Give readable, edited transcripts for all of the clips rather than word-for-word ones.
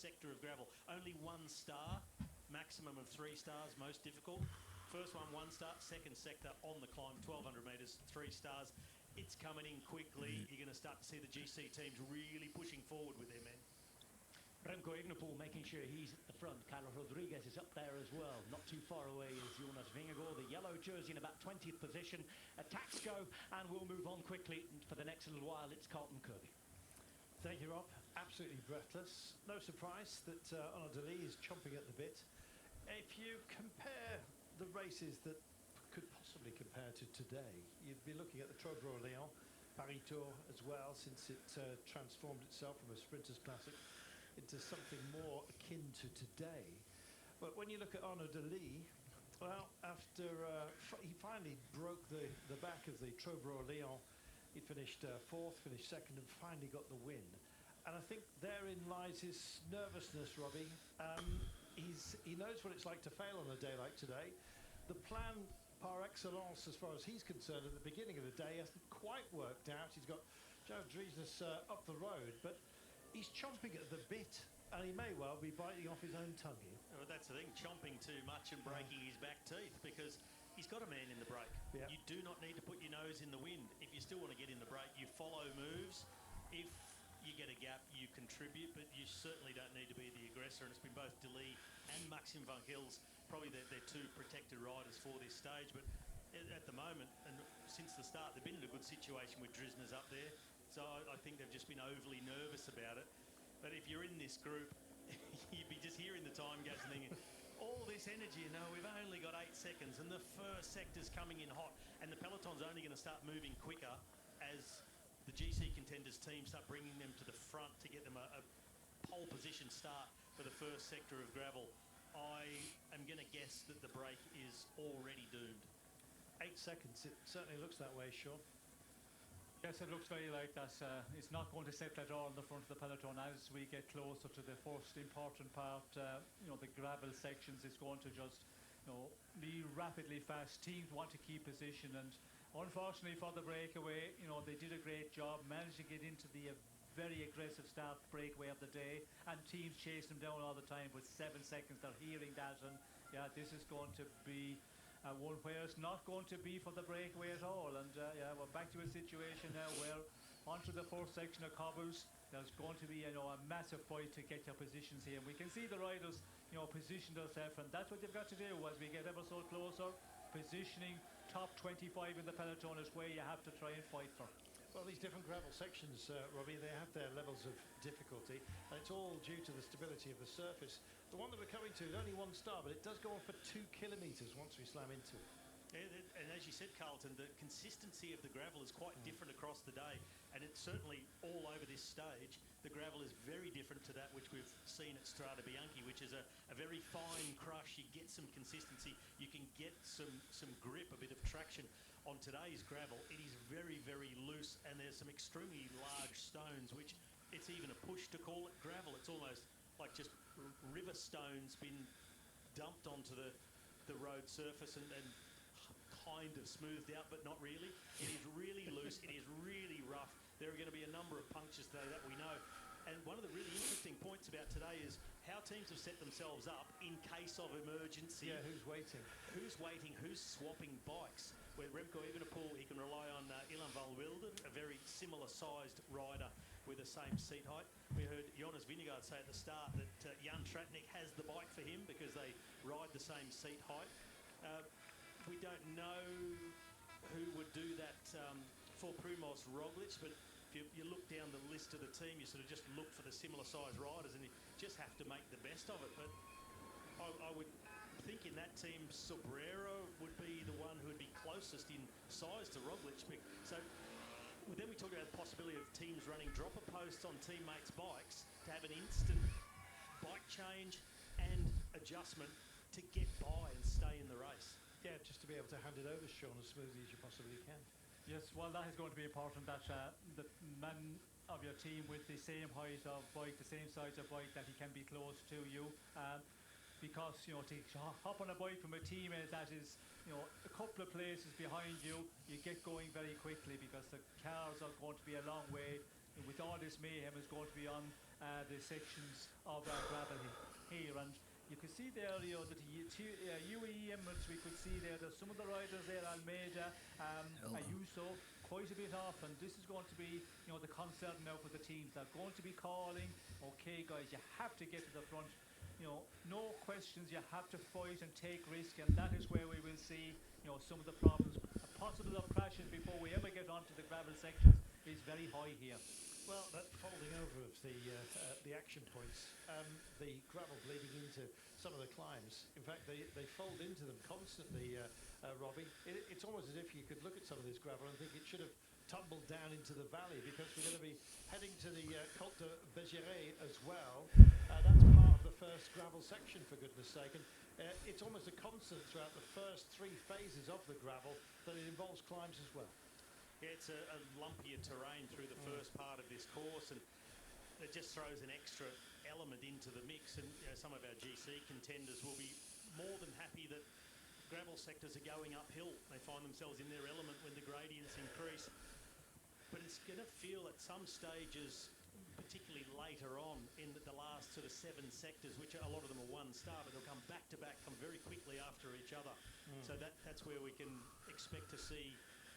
sector of gravel. Only 1 star, maximum of 3 stars, most difficult. First one, 1 star. Second sector on the climb, 1,200 metres, 3 stars. It's coming in quickly. You're going to start to see the GC teams really pushing forward with their men. Remco Evenepoel making sure he's at the front. Carlos Rodriguez is up there as well. Not too far away is Jonas Vingegaard, the yellow jersey in about 20th position. Attacks go, and we'll move on quickly. For the next little while, it's Carlton Kirby. Thank you, Rob. Absolutely breathless. No surprise that Arnaud Delis is chomping at the bit. If you compare the races that could possibly compare to today, you'd be looking at the Trobro Lyon, Paris Tour as well, since it transformed itself from a Sprinters Classic into something more akin to today. But when you look at Arnaud Delis, well, after he finally broke the back of the Trobro Lyon, he finished 4th, finished 2nd, and finally got the win. And I think therein lies his nervousness, Robbie. He knows what it's like to fail on a day like today. The plan par excellence, as far as he's concerned, at the beginning of the day hasn't quite worked out. He's got Joe Driesness up the road, but he's chomping at the bit, and he may well be biting off his own tongue here. Well, that's the thing, chomping too much and breaking his back teeth, because he's got a man in the break. Yeah. You do not need to put your nose in the wind. If you still want to get in the break, you follow moves. If you get a gap, you contribute, but you certainly don't need to be the aggressor. And it's been both Delis and Maxime Van Gils, probably they're 2 protected riders for this stage. But at the moment, and since the start, they've been in a good situation with Driesner's up there. So I think they've just been overly nervous about it. But if you're in this group, you'd be just hearing the time gauge and thinking, all this energy, you know, we've only got 8 seconds and the first sector's coming in hot, and the peloton's only going to start moving quicker as the GC contenders team start bringing them to the front to get them a pole position start for the first sector of gravel. I am going to guess that the break is already doomed. 8 seconds, it certainly looks that way, Sean. Yes, it looks very like that. It's not going to settle at all in the front of the peloton as we get closer to the first important part. You know, the gravel sections is going to just, you know, be rapidly fast. Teams want to keep position, and unfortunately for the breakaway, you know, they did a great job, managed to get into the very aggressive start breakaway of the day, and teams chase them down all the time with 7 seconds. They're hearing that, and yeah, this is going to be one where it's not going to be for the breakaway at all. And yeah, we're back to a situation now where onto the first section of cobbles, there's going to be, you know, a massive fight to get your positions here. And we can see the riders, you know, position themselves, and that's what they've got to do as we get ever so closer. Positioning top 25 in the peloton is where you have to try and fight for. Well, these different gravel sections, Robbie, they have their levels of difficulty, and it's all due to the stability of the surface. The one that we're coming to is only 1 star, but it does go on for 2 kilometres once we slam into it. Yeah, and as you said, Carlton, the consistency of the gravel is quite different across the day, and it's certainly all over this stage. The gravel is very different to that which we've seen at Strade Bianche, which is a very fine crush. You get some consistency, you can get some grip, a bit of traction. On today's gravel, it is very, very loose, and there's some extremely large stones, which it's even a push to call it gravel. It's almost like just river stones been dumped onto the road surface and kind of smoothed out, but not really. It is really loose. It is really rough. There are going to be a number of punctures today that we know. And one of the really interesting points about today is how teams have set themselves up in case of emergency. Yeah, who's waiting? Who's waiting? Who's swapping bikes? Where Remco Evenepoel, he can rely on Ilan van Wilden, a very similar-sized rider with the same seat height. We heard Jonas Vingegaard say at the start that Jan Tratnik has the bike for him because they ride the same seat height. We don't know who would do that for Primoz Roglic, but if you look down the list of the team, you sort of just look for the similar-sized riders, and you just have to make the best of it. But I would think in that team, Sobrero would be the one who would be closest in size to Roglic. So then we talk about the possibility of teams running dropper posts on teammates' bikes to have an instant bike change and adjustment to get by and stay in the race. Yeah, just to be able to hand it over, Sean, as smoothly as you possibly can. Yes, well, that is going to be important, that the man of your team with the same height of bike, the same size of bike, that he can be close to you. Because, you know, to hop on a bike from a teammate that is, you know, a couple of places behind you, you get going very quickly because the cars are going to be a long way. With all this mayhem is going to be on the sections of gravel here, and you can see there, that UAE Emirates, we could see there, there's some of the riders there, Almeida, Ayuso, quite a bit off, and this is going to be, the concern now for the teams. They're going to be calling, okay guys, you have to get to the front, no questions, you have to fight and take risk, and that is where we will see, some of the problems. A possibility of crashes before we ever get onto the gravel sections is very high here. Well, that folding over of the action points, the gravel bleeding into some of the climbs. In fact, they fold into them constantly, Robbie. It's almost as if you could look at some of this gravel and think it should have tumbled down into the valley, because we're going to be heading to the Côte de Béziers as well. That's part of the first gravel section, for goodness sake. And it's almost a constant throughout the first 3 phases of the gravel that it involves climbs as well. Yeah, it's a lumpier terrain through the first part of this course, and it just throws an extra element into the mix. And some of our GC contenders will be more than happy that gravel sectors are going uphill. They find themselves in their element when the gradients increase. But it's going to feel at some stages, particularly later on in the last sort of 7 sectors, which a lot of them are one star, but they'll come back to back, come very quickly after each other. So that's where we can expect to see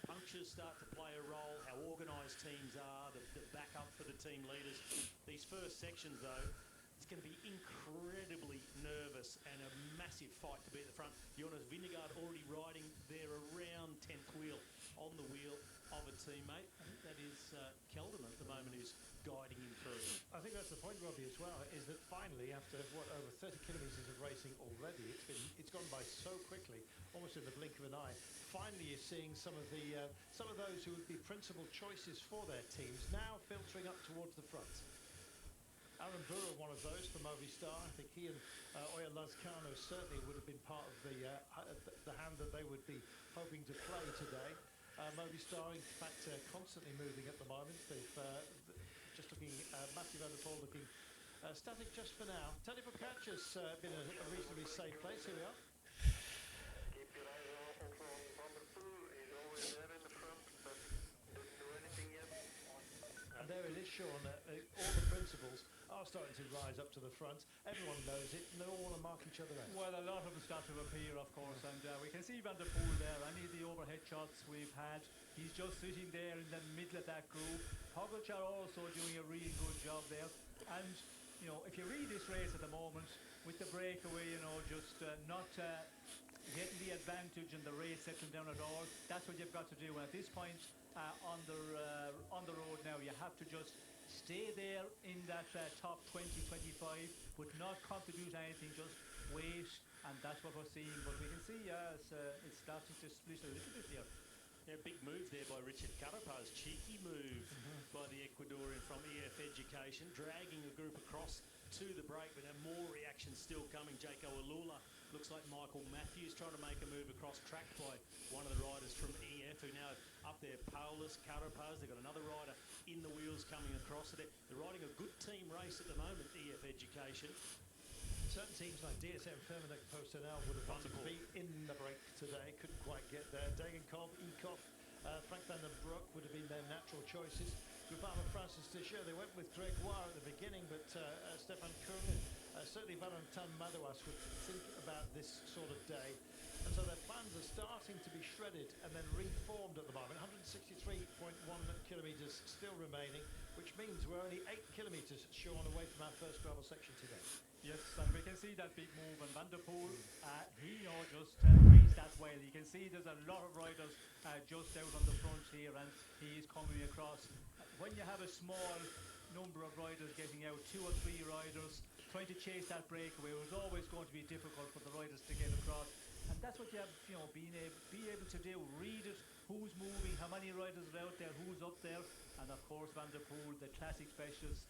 punctures start to play a role, how organised teams are, the backup for the team leaders. These first sections, though, it's going to be incredibly nervous and a massive fight to be at the front. Jonas Vingegaard already riding there around 10th wheel, on the wheel of a teammate. I think that is Keldon at the moment who's guiding him through. I think that's the point, Robbie, as well, is that finally, after over 30 kilometres of racing already, it's gone by so quickly, almost in the blink of an eye. Finally, you're seeing some of those who would be principal choices for their teams now filtering up towards the front. Aaron Burrow, one of those for Movistar. I think he and Oya Lazcano certainly would have been part of the hand that they would be hoping to play today. Movistar, in fact, constantly moving at the moment. They've just looking, Matthew Van der Poel looking static just for now. Tadej Pogacar's been a reasonably safe place. Here we are. Keep your eyes open on Van der Poel. He's always there in the front, but didn't do anything yet. And there it is, Sean. All the principals are starting to rise up to the front. Everyone knows it, and they all want to mark each other out. Well, a lot of them start to appear, of course, and we can see Van der Poel there. Any of the overhead shots we've had, he's just sitting there in the middle of that group. Pogacar also doing a really good job there. And, if you read this race at the moment, with the breakaway, just not getting the advantage and the race settling down at all, that's what you've got to do. And at this point on the road now, you have to just stay there in that top 20, 25, but not contribute anything, just wait, and that's what we're seeing. But we can see it's starting to split a little bit here. Yeah, big move there by Richard Carapaz. Cheeky move by the Ecuadorian from EF Education, dragging a group across to the break, but more reaction still coming. Jaco Alula looks like Michael Matthews trying to make a move across, tracked by one of the riders from EF who now up there, Paulus Carapaz. They've got another rider in the wheels coming across. They're riding a good team race at the moment, EF Education. Certain teams like DSM Firmenich Postonel would have wanted to be in the break today, couldn't quite get there. Degenkolb, Eekhoff, Frank van den Broek would have been their natural choices. Groupama Francis Tischer, they went with Gregoire at the beginning, but Stefan Koenig, certainly Valentin Madouas would think about this sort of day. And so their plans are starting to be shredded and then reformed at the moment. 163.1 kilometres still remaining, which means we're only 8 kilometres, Sean, away from our first gravel section today. Yes, and we can see that big move, and Van der Poel, he just raced that well. You can see there's a lot of riders just out on the front here, and he is coming across. When you have a small number of riders getting out, 2 or 3 riders trying to chase that breakaway, it was always going to be difficult for the riders to get across. And that's what you have, be able to do. Read it, who's moving, how many riders are out there, who's up there. And of course, Van der Poel, the classic specialist,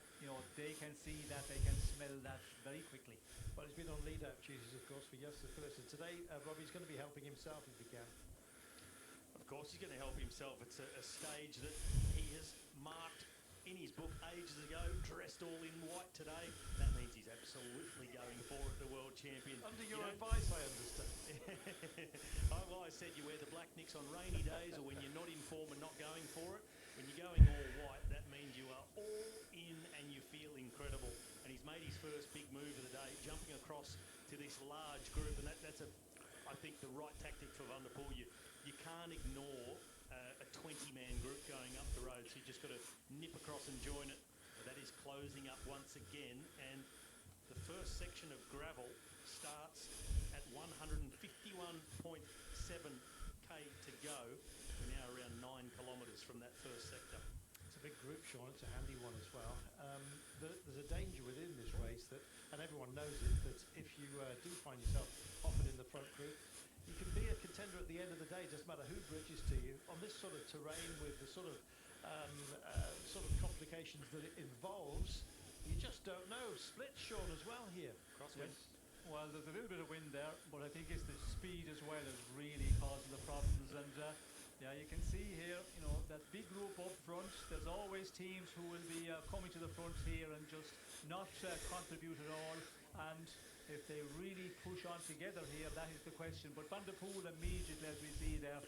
they can see that, they can smell that very quickly. Well, he's been on lead-out duties, of course, for Justin Phillips. And today, Robbie's going to be helping himself if he can. Of course, he's going to help himself. It's a stage that he has marked in his book ages ago, dressed all in white today. That means he's absolutely going for it, the world champion. Under your advice, I understand. Well, I said you wear the black nicks on rainy days or when you're not in form and not going for it. When you're going all white, that means you are all in and you feel incredible. And he's made his first big move of the day, jumping across this large group, and that's I think the right tactic for Van der Poel. You can't ignore a 20-man group going up the road, so you just got to nip across and join it. That is closing up once again, and the first section of gravel starts at 151.7 k to go. We're now around 9 kilometres from that first sector. It's a big group, Sean. It's a handy one as well. There's a danger within this race that, and everyone knows it, that if you do find yourself often in the front group, you can be a contender at the end of the day. Doesn't matter who bridges to you on this sort of terrain with the sort of complications that it involves. You just don't know. Split, Sean, as well here. Crosswind. Yes. Well, there's a little bit of wind there, but I think it's the speed as well is really causing the problems. And yeah, you can see here, you know, that big group up front. There's always teams who will be coming to the front here and just not contribute at all. And if they really push on together here, that is the question. But Van der Poel immediately, as we see there,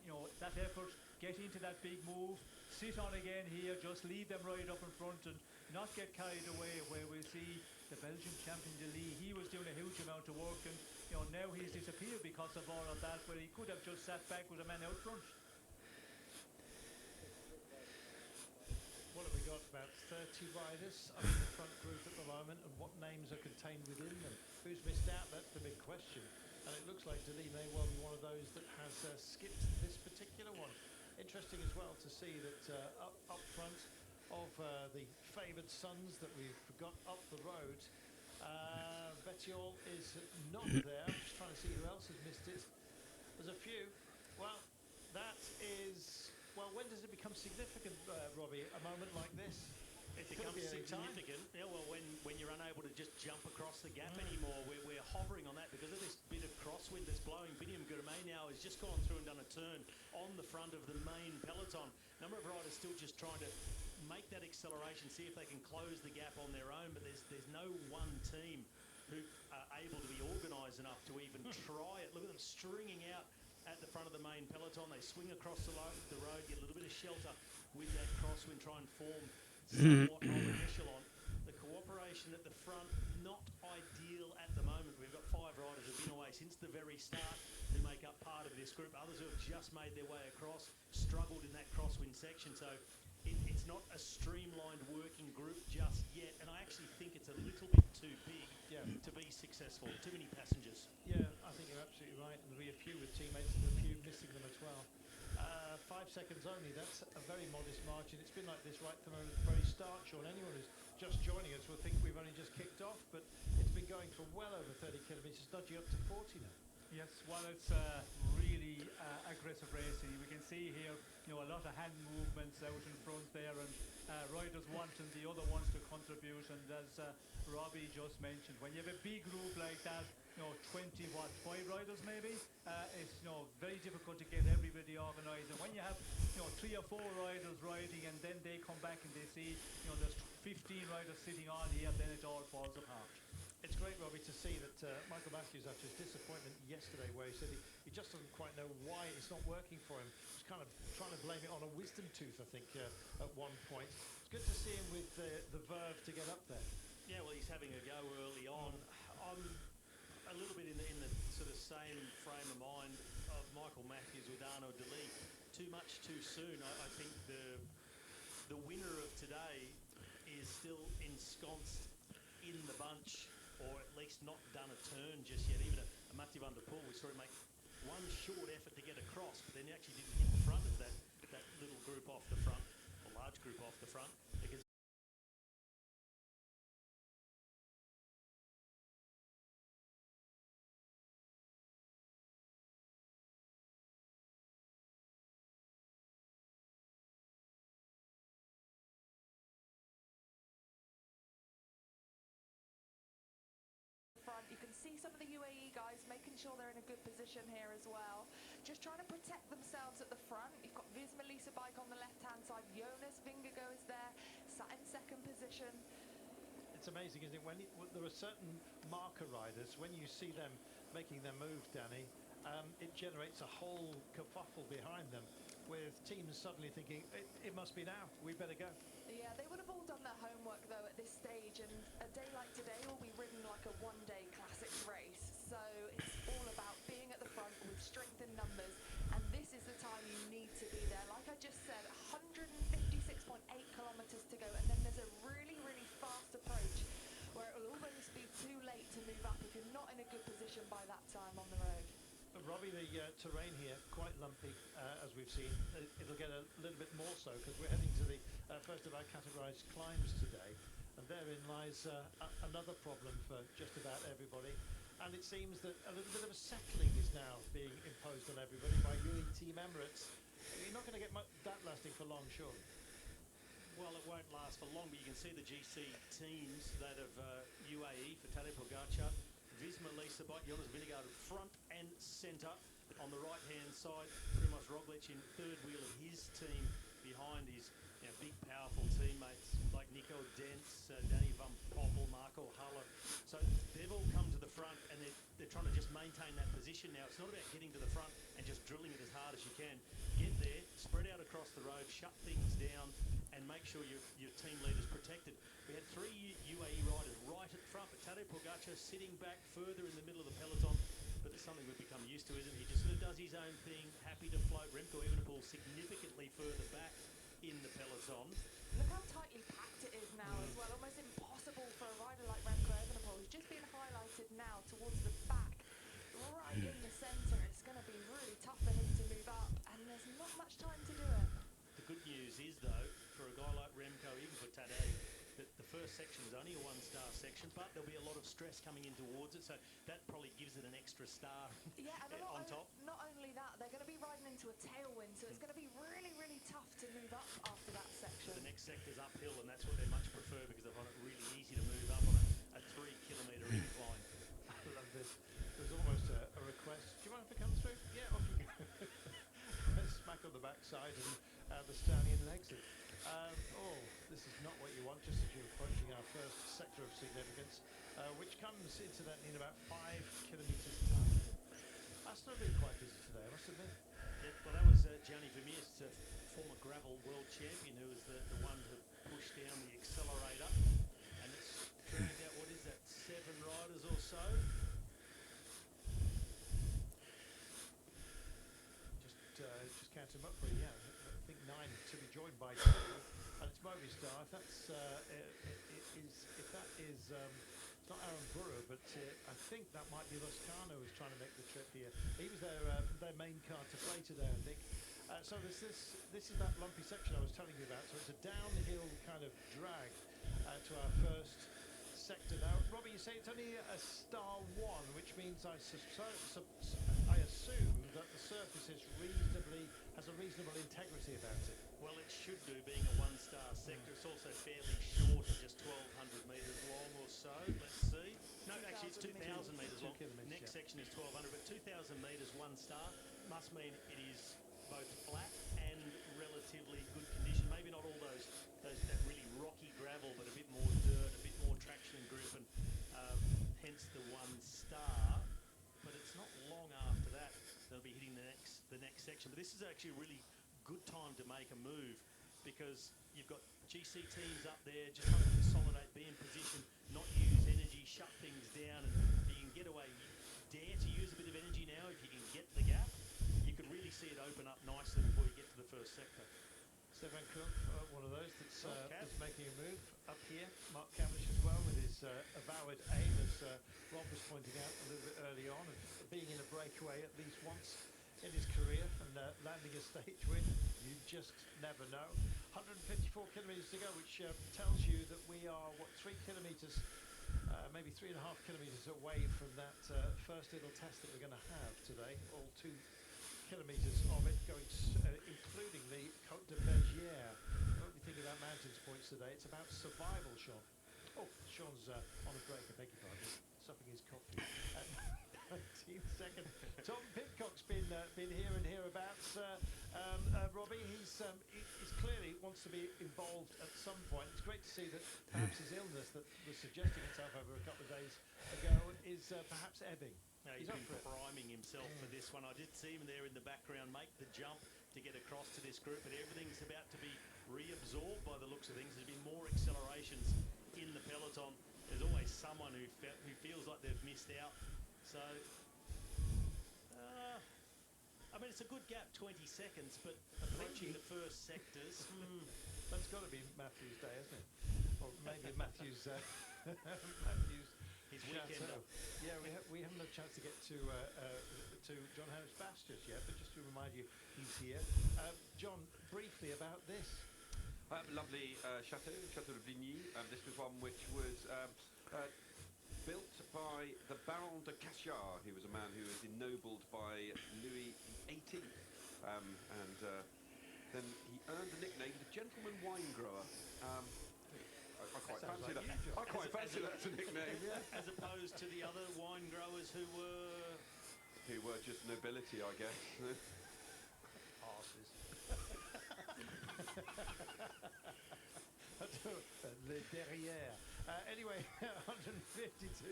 you know, that effort, get into that big move, sit on again here, just lead them right up in front and not get carried away, where we see the Belgian champion De Lee, he was doing a huge amount of work, and you know, now he's disappeared because of all of that, where he could have just sat back with a man out front. What have we got? About 30 riders up in the front group at the moment, and what names are contained within them? Who's missed out? That's the big question. And it looks like De Lee may well be one of those that has skipped this particular one. Interesting as well to see that up front of the favoured sons that we've got up the road, Bettiol is not there. I'm just trying to see who else has missed it. There's a few. Well, that is... Well, when does it become significant, Robbie, a moment like this? It becomes significant. Yeah, well, when you're unable to just jump across the gap anymore, we're hovering on that because of this bit of crosswind that's blowing. Biniam Gourmet now has just gone through and done a turn on the front of the main peloton. A number of riders still just trying to make that acceleration, see if they can close the gap on their own, but there's no one team who are able to be organised enough to even try it. Look at them stringing out at the front of the main peloton. They swing across the road, get a little bit of shelter with that crosswind, try and form somewhat of an echelon. The cooperation at the front, not ideal at the moment. We've got 5 riders who've been away since the very start who make up part of this group. Others who have just made their way across, struggled in that crosswind section. So it's not a streamlined working group just yet. And I actually think it's a little bit too big to be successful. Too many passengers. Yeah, I think you're absolutely right. And there'll be a few with teammates and a few missing them as well. 5 seconds only, that's a very modest margin. It's been like this right from the very start, Sean. Anyone who's just joining us will think we've only just kicked off, but it's been going for well over 30 kilometres, nudging up to 40 now. Yes, well, it's really aggressive racing. We can see here, you know, a lot of hand movements out in front there, and riders wanting the other ones to contribute. And as Robbie just mentioned, when you have a big group like that, you know, 5 riders maybe, it's, you know, very difficult to get everybody organised. And when you have, you know, 3 or 4 riders riding, and then they come back and they see, you know, there's 15 riders sitting on here, then it all falls apart. It's great, Robbie, to see that Michael Matthews, after his disappointment yesterday, where he said he just doesn't quite know why it's not working for him, he's kind of trying to blame it on a wisdom tooth, I think, at one point. It's good to see him with the verve to get up there. Yeah, well, he's having a go early on. I'm a little bit in the sort of same frame of mind of Michael Matthews with Arnaud De Lee. Too much too soon. I think the winner of today is still ensconced in the bunch, or at least not done a turn just yet. Even a Mathieu van der Poel, we saw him make one short effort to get across, but then he actually didn't hit the front of that little group off the front, or large group off the front, because you can see some of the UAE guys making sure they're in a good position here as well, just trying to protect themselves at the front. You've got Visma Lisa Bike on the left hand side, Jonas Vingegaard is there, sat in second position. It's amazing, isn't it? When there are certain marker riders, when you see them making their move, Danny, it generates a whole kerfuffle behind them, with teams suddenly thinking, it must be now, we better go. Yeah, they would have all done their homework though at this stage, and a day like today will be ridden like a one-day classics race. just said, 156.8 kilometres to go, and then there's a really, really fast approach where it will almost be too late to move up if you're not in a good position by that time on the road. Robbie, the terrain here quite lumpy, as we've seen. It'll get a little bit more so because we're heading to the first of our categorised climbs today, and therein lies another problem for just about everybody. And it seems that a little bit of a settling is now being imposed on everybody by UAE Team Emirates. You're not going to get that lasting for long, surely. Well, it won't last for long, but you can see the GC teams, that of UAE for Tadej Pogacar, Visma Lisa Bike, Jonas Vingegaard front and centre. On the right-hand side, Primož Roglic in third wheel of his team behind his big, powerful teammates like Nico Dents, Danny van Poppel, Marco Haller. So they've all come to the front, and they're trying to just maintain that position now. It's not about getting to the front and just drilling it as hard as you can. Get there, spread out across the road, shut things down, and make sure your team leader's protected. We had three UAE riders right at the front, but Tadej Pogacar sitting back further in the middle of the peloton. But it's something we've become used to, isn't it? He just sort of does his own thing, happy to float. Remco Evenepoel significantly further back in the peloton. Look how tightly packed it is now as well. Almost impossible for a rider like Remco Evenepoel, who's just been highlighted now towards the back, right in the centre. It's going to be really tough for him to move up, and there's not much time to do it. The good news is, though, for a guy like Remco, even for Tadej, that the first section is only a one-star section, but there'll be a lot of stress coming in towards it, so that probably gives it an extra star on top. Not only that, they're going to be riding into a tailwind, so it's going to be really, really tough to move up after that section. The next sector's uphill, and that's what they much prefer because they find it really easy to move up on a 3-kilometre incline. I love this. There's almost a request. Do you mind if I come through? Yeah, off you go. Smack on the backside, and the stallion exit. This is not what you want, just as you're approaching our first sector of significance, which comes, incidentally, in about 5 kilometres time. That's not been quite busy today, I must admit. Yeah, well, that was Gianni Vermeer's former gravel world champion, who was the one to push down the accelerator. And it's turned out, what is that, 7 riders or so? Just count them up for you, yeah. I think 9 to be joined by 2. And it's Movistar. If that is it's not Aaron Burrow, but I think that might be Loscano who's trying to make the trip here. He was their main car to play today, I think. So this is that lumpy section I was telling you about. So it's a downhill kind of drag to our first sector. Now, Robbie, you say it's only a star 1, which means I assume that the surface has a reasonable integrity about it. Well, it should do, being a 1-star sector. It's also fairly short, at just 1,200 metres long or so. Let's see. No, actually, it's 2,000 metres long. Next section is 1,200, but 2,000 metres 1-star must mean it is both flat and relatively good condition. Maybe not all that really rocky gravel, but a bit more dirt, a bit more traction and grip, and hence the 1-star. But it's not long after that they'll be hitting the next section. But this is actually a really good time to make a move, because you've got GC teams up there just trying to consolidate, be in position, not use energy, shut things down, and if you can get away, dare to use a bit of energy now. If you can get the gap, you could really see it open up nicely before you get to the first sector. Stefan Krupp, one of those that's making a move up here. Mark Cavendish as well, with his avowed aim, as Rob was pointing out a little bit early on, of being in a breakaway at least once in his career and landing a stage win. You just never know. 154 kilometres to go, which tells you that we are, 3 kilometres, maybe 3.5 kilometres away from that first little test that we're going to have today. All 2 kilometres of it going, including the Côte de Bergière. I won't be thinking about mountains points today. It's about survival, Sean. Oh, Sean's on a break, I beg your pardon, supping his coffee. 19 second. Tom Pidcock's been here and hereabouts. Robbie, he's clearly wants to be involved at some point. It's great to see that perhaps his illness that was suggesting itself over a couple of days ago is perhaps ebbing. He's been priming himself for this one. I did see him there in the background make the jump to get across to this group, but everything's about to be reabsorbed by the looks of things. There's been more accelerations in the peloton. There's always someone who feels like they've missed out. So I mean, it's a good gap, 20 seconds, but approaching the first sectors. That's got to be Matthew's day, isn't it? Or maybe Matthew's Matthew's His chateau. weekender. Yeah, we haven't had a chance to get to John Harris Bass just yet, but just to remind you, he's here. John, briefly about this. Lovely chateau, Chateau de Vigny. This was one which was built by the Baron de Cachard, who was a man who was ennobled by Louis XVIII. And then he earned the nickname the Gentleman Wine Grower. I quite Sounds fancy like that. you, John. I quite fancy that as a nickname. As opposed to the other wine growers who were... Who were just nobility, I guess. Arses. Le derrière. Anyway, 152.6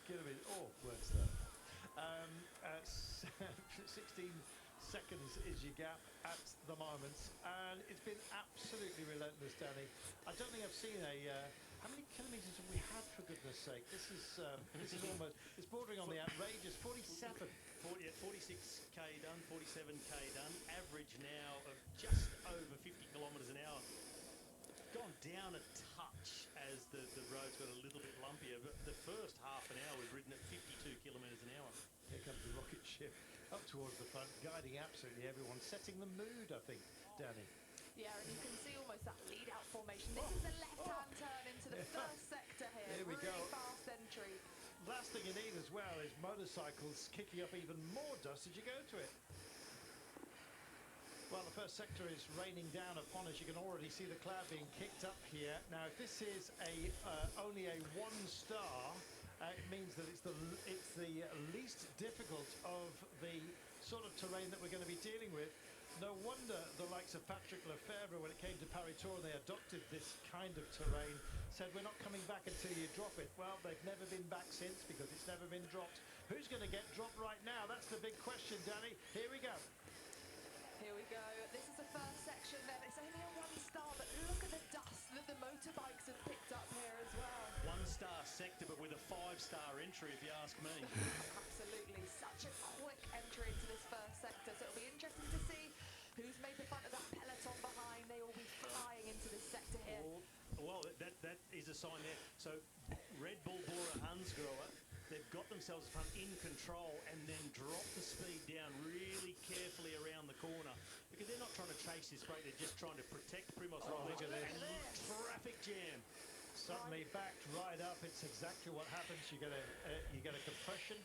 kilometres. Oh, words there. 16 seconds is your gap at the moment, and it's been absolutely relentless, Danny. I don't think I've seen a. How many kilometres have we had, for goodness sake? This is almost. It's bordering on the outrageous. 47. 46k done, 47k done. Average now of just over 50 kilometres an hour. Gone down a touch as the roads got a little bit lumpier, but the first half an hour was ridden at 52 kilometres an hour. Here comes the rocket ship up towards the front, guiding absolutely everyone, setting the mood, I think, Danny. Yeah, and you can see almost that lead-out formation. This is the left-hand turn into the first sector here. Here we really go. fast entry. Last thing you need as well is motorcycles kicking up even more dust as you go to it. Well, the first sector is raining down upon us. You can already see the cloud being kicked up here. Now, if this is only a 1-star, it means that it's the least difficult of the sort of terrain that we're going to be dealing with. No wonder the likes of Patrick Lefebvre, when it came to Paris Tour, they adopted this kind of terrain, said we're not coming back until you drop it. Well, they've never been back since because it's never been dropped. Who's going to get dropped right now? That's the big question, Danny. Here we go. Here we go. This is the first section then. It's only a 1-star, but look at the dust that the motorbikes have picked up here as well. 1-star sector, but with a 5-star entry, if you ask me. Absolutely. Such a quick entry into this first sector. So it'll be interesting to see who's made the front of that peloton behind. They will be flying into this sector here. Well, that is a sign there. So Red Bull Bora Hansgrohe, they've got themselves front in control and then drop the speed down really carefully around the corner because they're not trying to chase this break. They're just trying to protect Primoz Roglic and traffic jam. Suddenly backed right up. It's exactly what happens. You get a compression,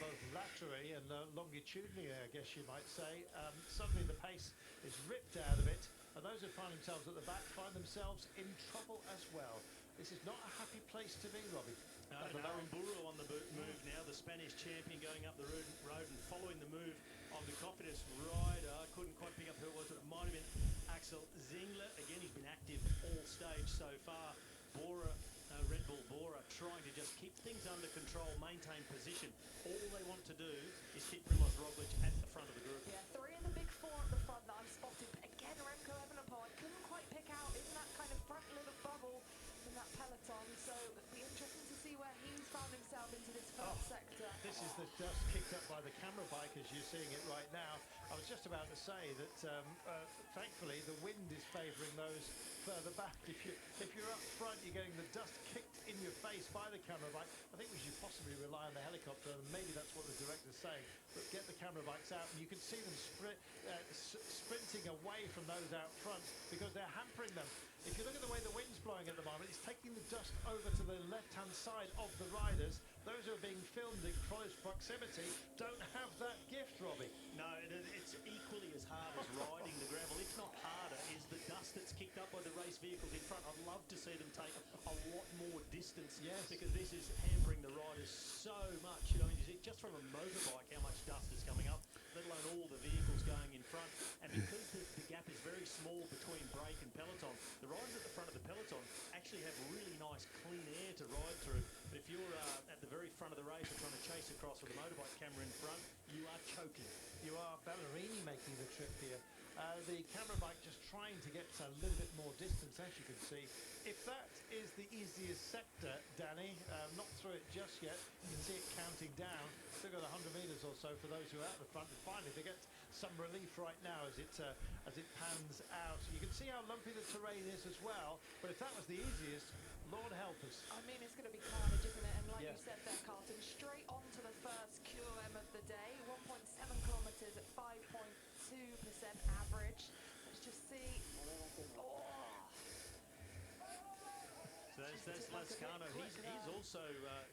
both laterally and longitudinally, I guess you might say. Suddenly the pace is ripped out of it, and those who find themselves at the back find themselves in trouble as well. This is not a happy place to be, Robbie. Aramburu on the move now, the Spanish champion going up the road and following the move of the Cofidis rider. I couldn't quite pick up who it was, but it might have been Axel Zingler. Again, he's been active all stage so far. Red Bull Bora trying to just keep things under control, maintain position. All they want to do is keep Primoz Roglic at the front of the group. Yeah, 3 in the big 4 at the front that I've spotted. But again, Remco Evenepoel, I couldn't quite pick out in that kind of front little bubble in that peloton. So it'll be interesting to see where he's found himself into this first sector. This is the dust kicked up by the camera bike as you're seeing it right now. I was just about to say that thankfully the wind is favouring those further back. If you're up front, you're getting the dust kicked in your face by the camera bike. I think we should possibly rely on the helicopter, and maybe that's what the director's saying. But get the camera bikes out, and you can see them sprinting away from those out front because they're hampering them. If you look at the way the wind's blowing at the moment, it's taking the dust over to the left-hand side of the riders. Those who are being filmed in close proximity don't have that gift, Robbie. No, it's equally as hard as riding the gravel, if not harder, is the dust that's kicked up by the race vehicles in front. I'd love to see them take a lot more distance, yes, because this is hampering the riders so much. You know, you see just from a motorbike how much dust is coming up, let alone all the vehicles going in front. And because the gap is very small between brake and peloton, the riders at the front of the peloton actually have really nice clean air to ride through. But if you're at the very front of the race or trying to chase across with a motorbike camera in front, you are choking. You are Ballerini making the trip here. The camera bike just trying to get a little bit more distance, as you can see. If that is the easiest sector, Danny, not through it just yet. You can see it counting down. Still got 100 metres or so for those who are at the front. And finally, they get some relief right now as it pans out. You can see how lumpy the terrain is as well. But if that was the easiest, Lord help us. I mean, it's going to be carnage, isn't it? And like Yeah. you said there, Carlton, straight on to the first QOM of the day. 1.7 kilometres at 5.2% average. Let's just see. Oh. So there's Lascano. He's also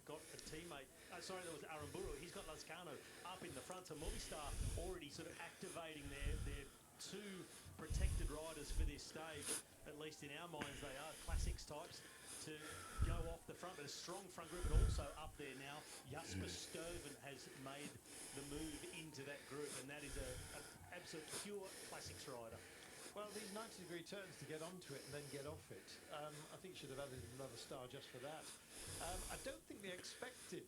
got a teammate. Sorry, that was Aramburu. He's got Lascano up in the front. So Movistar already sort of activating their two protected riders for this stage. At least in our minds, they are classics types to go off the front. But a strong front group, but also up there now. Jasper Stoven has made the move into that group, and that is an absolute pure classics rider. Well, these 90-degree turns to get onto it and then get off it. I think should have added another star just for that. I don't think they expected,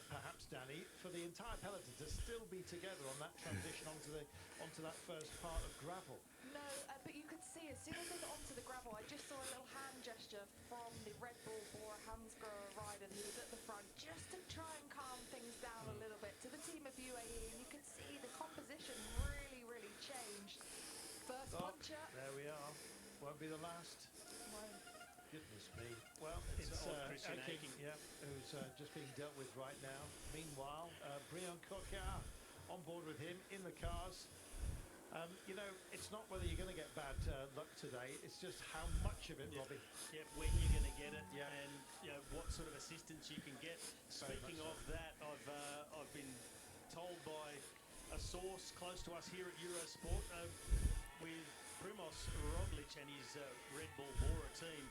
perhaps, Danny, for the entire peloton to still be together on that transition onto that first part of gravel. No, but you could see as soon as they got onto the gravel, I just saw a little hand gesture from the Red Bull Bora Hansgrohe rider who was at the front, just to try and calm things down a little bit to the team of UAE, and you could see the composition really changed. First puncher. There we are. Won't be the last. Won't. Goodness me. Well, it's Christian Aking, Aking. who's just being dealt with right now. Meanwhile, Brian Coquard on board with him in the cars. You know, it's not whether you're going to get bad luck today, it's just how much of it, Robbie. Yeah, when you're going to get it, Yeah. and you know what sort of assistance you can get. Very Speaking much of that, I've been told by a source close to us here at Eurosport with Primoz Roglic and his Red Bull Bora team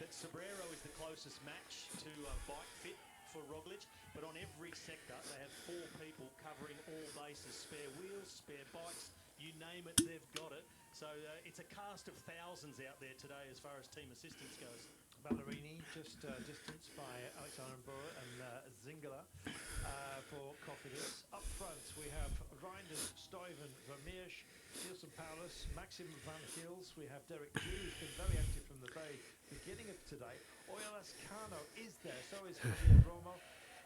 that Sobrero is the closest match to bike fit for Roglic, but on every sector they have 4 people covering all bases: spare wheels, spare bikes, you name it, they've got it. So it's a cast of thousands out there today as far as team assistance goes. Ballerini just distanced by Alexander Bora and Zingler for Cofidis. Up front we have Reinders, Stuyven, Vermeersch, Nielsen Paulus, Maxim van Gils. We have Derek Dew, who's been very active from the very beginning of today. Oyas Kano is there, so is Javier Romo.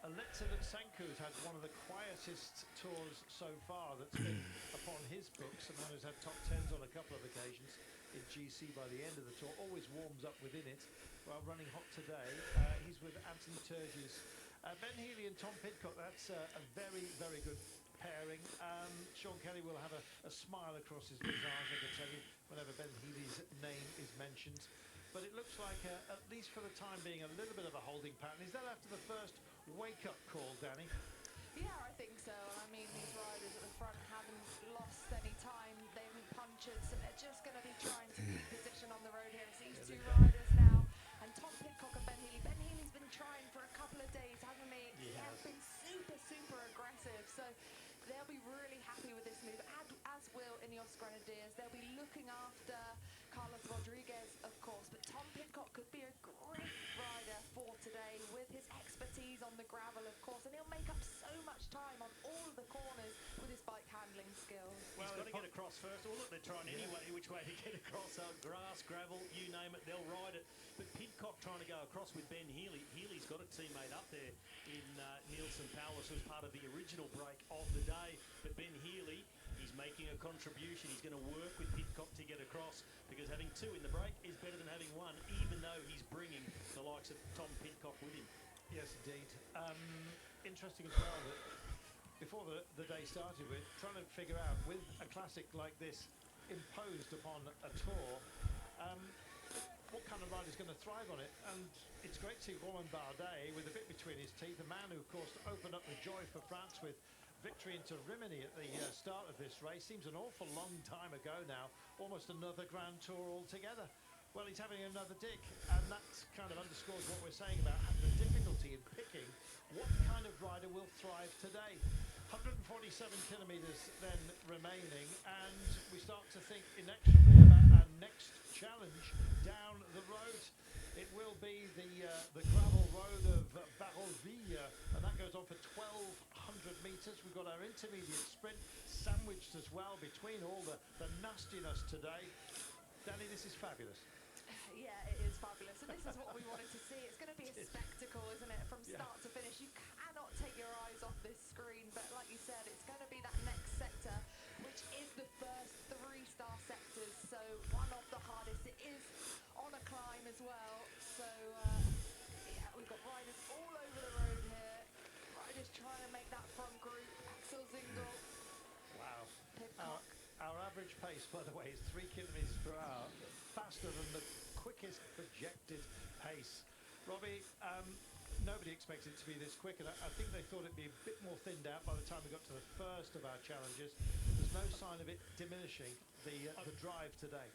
Alexei Lutsenko's had one of the quietest tours so far that's been upon his books, a man who's had top 10s on a couple of occasions in GC by the end of the tour, always warms up within it. While running hot today, he's with Anthony Turgis. Ben Healy and Tom Pidcock, that's a very good pairing. Sean Kelly will have a smile across his visage, I can tell you, whenever Ben Healy's name is mentioned. But it looks like, at least for the time being, a little bit of a holding pattern. Is that after the first wake-up call, Danny? Yeah, I think so. I mean, these riders at the front haven't lost any time. They haven't punctured, so they're just going to be trying to keep position on the road here. It's these two riders now. And Tom Pidcock and Ben Healy. Ben Healy's been trying for a couple of days, hasn't he? He has been super aggressive. So they'll be really happy with this move, as will Ineos Grenadiers. They'll be looking after Carlos Rodriguez, of course. But Tom Pidcock could be a great rider for today with his expertise on the gravel, of course. And he'll make up so much time on all of the corners with his bike handling skills. Well, he's got to get across first. Well, look, they're trying which way to get across. Grass, gravel, you name it, they'll ride it. But Pidcock trying to go across with Ben Healy. Healy's got a teammate up there in Nielsen Paulus, who was part of the original break of the day. But Ben Healy, he's making a contribution. He's going to work with Pidcock to get across, because having 2 in the break is better than having 1, even though he's bringing the likes of Tom Pidcock with him. Yes, indeed. Interesting as well that before the day started, we're trying to figure out, with a classic like this imposed upon a tour, what kind of rider's going to thrive on it. And it's great to see Romain Bardet with a bit between his teeth, a man who, of course, opened up the joy for France with victory into Rimini at the start of this race. Seems an awful long time ago now, almost another Grand Tour altogether. Well, he's having another dig, and that kind of underscores what we're saying about the difficulty in picking what kind of rider will thrive today. 147 kilometres then remaining, and we start to think inexorably about our next challenge down the road. It will be the gravel road of Baroville, and that goes on for 1,200 metres. We've got our intermediate sprint sandwiched as well between all the nastiness today. Danny, this is fabulous. Yeah, it is fabulous, and this is what we wanted to see. It's going to be a spectacle, isn't it, from start to finish. You cannot take your eyes off this screen, but like you said, it's going to be that next sector, which is the first 3-star sectors, so one of the hardest. It is on a climb as well, so yeah, we've got riders all over the road here. Riders trying to make that front group. Axel Zingel. Wow. Pidcock. Our average pace, by the way, is 3 kilometres per hour, faster than the quickest projected pace. Robbie, nobody expects it to be this quick, and I think they thought it'd be a bit more thinned out by the time we got to the first of our challenges. There's no sign of it diminishing the drive today.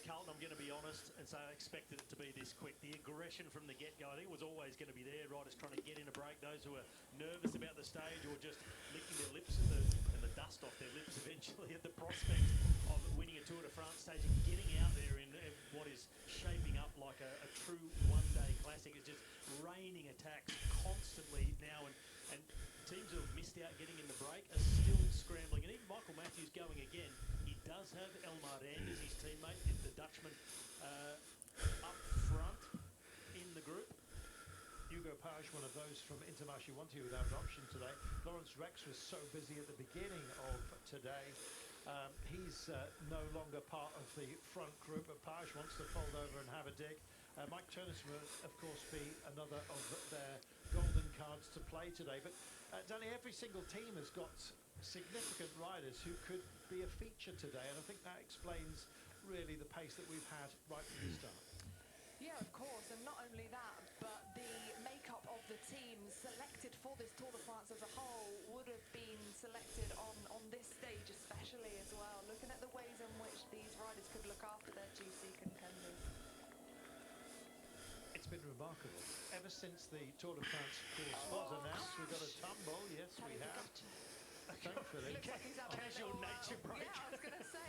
Carlton, I'm going to be honest and say I expected it to be this quick. The aggression from the get-go, I think it was always going to be there. Riders trying to get in a break, those who are nervous about the stage or just licking their lips and the dust off their lips eventually at the prospect of winning a Tour de France stage and getting out there in what is shaping up like a true one-day classic. It's just raining attacks constantly now, and teams who have missed out getting in the break are still scrambling. And even Michael Matthews going again. He does have Elmar Rand as his teammate, the Dutchman, up front in the group. Hugo Page, one of those from Intermarché Wanty without an option today. Lawrence Rex was so busy at the beginning of today. He's no longer part of the front group, but Page wants to fold over and have a dig. Mike Turnus will, of course, be another of their golden cards to play today. But, Danny, every single team has got significant riders who could be a feature today, and I think that explains really the pace that we've had right from the start. Yeah, of course, and not only that, but the makeup of the teams selected for this Tour de France as a whole would have been selected on this stage especially as well, looking at the ways in which these riders could look after their GC contenders. It's been remarkable. Ever since the Tour de France course was announced, we've got a tumble. Yes, we have. Thankfully. Looks like he's having Casual a little, nature break. Yeah, I was going to say.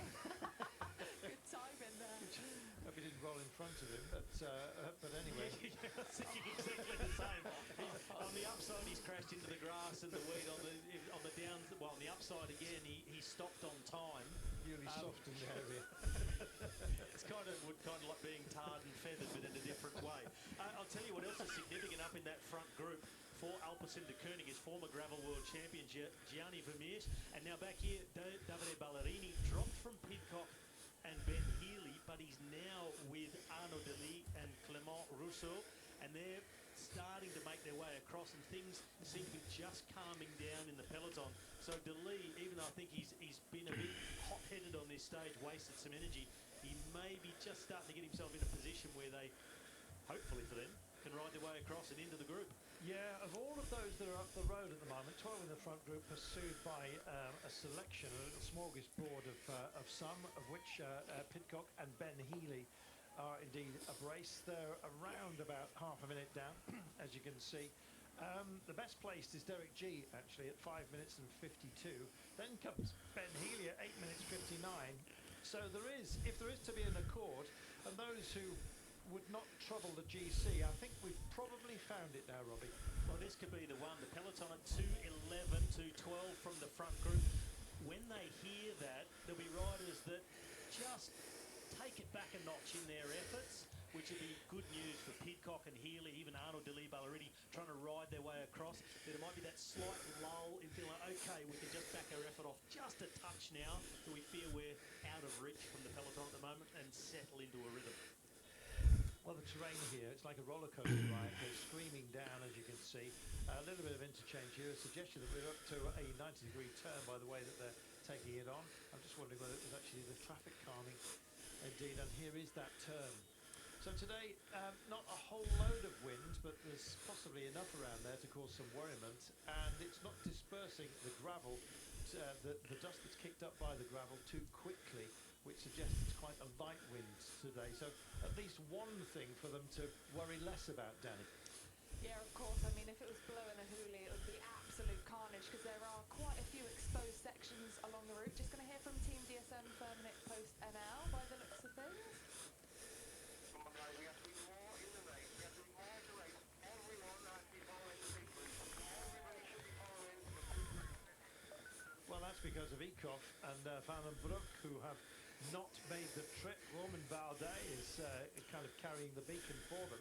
Good timing there. Hope he didn't roll in front of him, but anyway. Yeah, I was thinking exactly the same. On the upside, he's crashed into the grass and the weed. On the down, well, on the upside again, he stopped on time. Really soft in the area. It's would kind of like being tarred and feathered, but in a different way. I'll tell you what else is significant up in that front group for Alpecin de Koenig is former gravel world champion Gianni Vermeers, and now back here, Davide Ballerini dropped from Pidcock and Ben Healy, but he's now with Arnaud Delis and Clément Rousseau, and they're starting to make their way across, and things seem to be just calming down in the peloton. So Delis, even though I think he's been a bit hot-headed on this stage, wasted some energy, he may be just starting to get himself in a position where they, hopefully for them, can ride their way across and into the group. Yeah, of all of those that are up the road at the moment, 12 in the front group, pursued by a selection, a little smorgasbord of some, of which Pidcock and Ben Healy are indeed abreast. They're around about half a minute down, as you can see. The best placed is Derek G, actually, at 5 minutes and 52. Then comes Ben Healy at 8 minutes 59. So if there is to be an accord, and those who would not trouble the GC, I think we've probably found it now, Robbie. Well, this could be the one. The peloton at 2:11, 2:12 from the front group. When they hear that, there'll be riders that just take it back a notch in their efforts, which would be good news for Pidcock and Healy, even Arnaud Delis Ballerini trying to ride their way across. There might be that slight lull in feeling like, okay, we can just back our effort off just a touch now, so we feel we're out of reach from the peloton at the moment and settle into a rhythm. Well, the terrain here, it's like a roller coaster ride. They're screaming down, as you can see. A little bit of interchange here, a suggestion that we're up to a 90-degree turn by the way that they're taking it on. I'm just wondering whether it was actually the traffic calming. Indeed, and here is that turn. So today, not a whole load of wind, but there's possibly enough around there to cause some worriment, and it's not dispersing the gravel, the dust that's kicked up by the gravel too quickly, which suggests it's quite a light wind today. So at least one thing for them to worry less about, Danny. Yeah, of course. I mean, if it was blowing a hoolie, it would be absolute carnage, because there are quite a few exposed sections along the route. Just going to hear from Team DSM Firmenich Post NL by the looks of things. Come on, guys, we got to be more in the race. that's because of Eekhoff and Van den Broek, who have not made the trip. Roman Bardet is kind of carrying the beacon for them,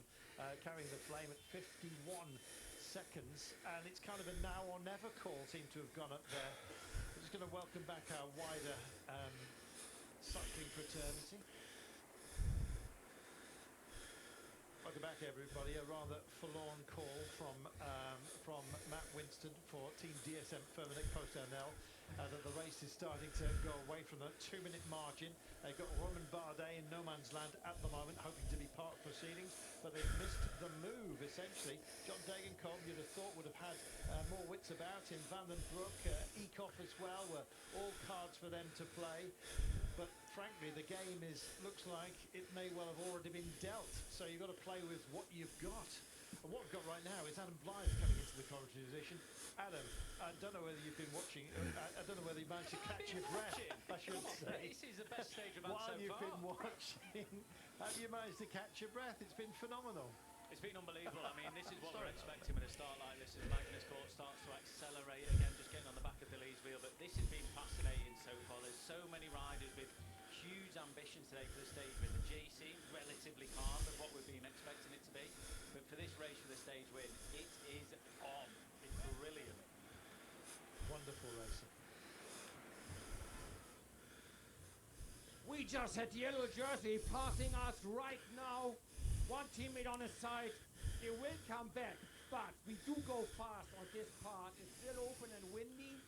carrying the flame at 51 seconds, and it's kind of a now or never call seem to have gone up there. We're just going to welcome back our wider cycling fraternity. Welcome back, everybody. A rather forlorn call from Matt Winston for Team DSM Firmenich Coast-Ernel. That the race is starting to go away from the 2-minute margin. They've got Roman Bardet in no man's land at the moment, hoping to be part of proceedings, but they've missed the move, essentially. John Degenkolb, you'd have thought, would have had more wits about him. Van den Broek, Eekhoff as well, were all cards for them to play. But frankly, the game looks like it may well have already been dealt. So you've got to play with what you've got. And what we've got right now is Adam Blythe coming into the commentary position. Adam, I don't know whether you've been watching. I don't know whether you managed to catch your breath, I should say. This is the best stage of so While you've far. been watching, have you managed to catch your breath? It's been phenomenal. It's been unbelievable. I mean, this is what we're expecting with a start like this. As Magnus Court starts to accelerate again, just getting on the back of Delhi's wheel. But this has been fascinating so far. There's so many riders with huge ambitions today for the stage win. The GC relatively calm of what we've been expecting it to be. But for this race, for the stage win, it is on. It's brilliant. Wonderful racing. We just had yellow jersey passing us right now. One teammate on his side. They will come back, but we do go fast on this part. It's still open and windy,